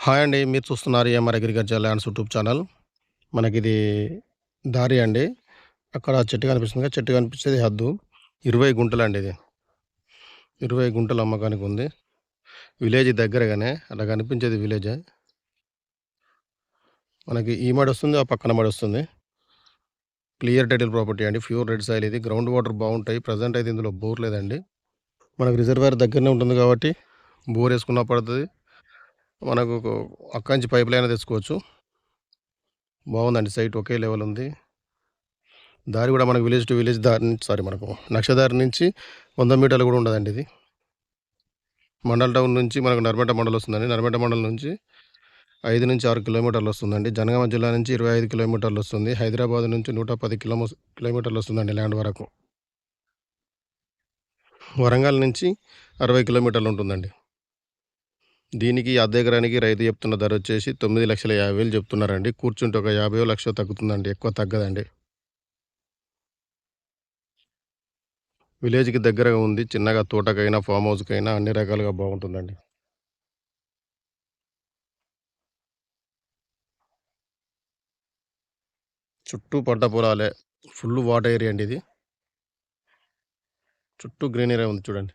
Hi అండి. మీరు చూస్తున్నారు AMR agriculture lands YouTube channel. మనకిది దారి అండి. అక్కడ చెట్టు కనిపిస్తుంది కదా! చెట్టు కనిపించేది హద్దు. 20 గుంటలండి ఇది. 20 గుంటలు అమ్మకానికి ఉంది. విలేజ్ దగ్గరగానే అలా కనిపించేది విలేజే. మనకి ఈ మడొస్తుంది, ఆ పక్కన మడొస్తుంది. క్లియర్ టైటిల్ ప్రాపర్టీ అండి. ప్యూర్ రెడ్ సాయిల్ ఇది. గ్రౌండ్ వాటర్ బావుంటాయి. ప్రెజెంట్ అయితే ఇందులో బోర్ లేదండి. మనకు రిజర్వాయర్ దగ్గరనే ఉంటుంది కాబట్టి బోరేసుకున్నా పడతది. మనకు అక్కడి నుంచి పైప్ లైన్ తెచ్చుకోవచ్చు. బావుందండి సైట్ ఒకే లెవెల్ ఉంది. దారి గూడా మనకు విలేజ్ టు విలేజ్ దారి నుంచి మనకు నక్షదారి నుంచి 100 మీటర్లు గూడా ఉండదండి ఇది. మండల్ టౌన్ నుంచి మనకు నర్మేట మండల్ వస్తుందండి. నర్మేట మండల్ నుంచి 5-6 కిలోమీటర్లు వస్తుందండి. జనగామ జిల్లా నుంచి 25 కిలోమీటర్లు వస్తుంది. హైదరాబాద్ నుంచి 110 కిలోమీటర్లు వస్తుందండి ల్యాండ్ వరకు. వరంగల్ నుంచి 60 కిలోమీటర్లు ఉంటుందండి. దీనికి అద్దె ఎకరానికి రైతు చెప్తున్న ధర వచ్చేసి 9,50,000 చెప్తున్నారండి. కూర్చుంటే ఒక 50 లక్షో తగ్గుతుందండి. ఎక్కువ తగ్గదండి. విలేజ్‌కి దగ్గరగా ఉంది. చిన్నగా తోటకైనా, ఫార్మ్ హౌస్‌కైనా అన్ని రకాలుగా బాగుంటుందండి. చుట్టూ పంట పొలాలే. ఫుల్ వాటర్ ఏరియా అండి ఇది. చుట్టూ గ్రీనరీ ఉంది చూడండి.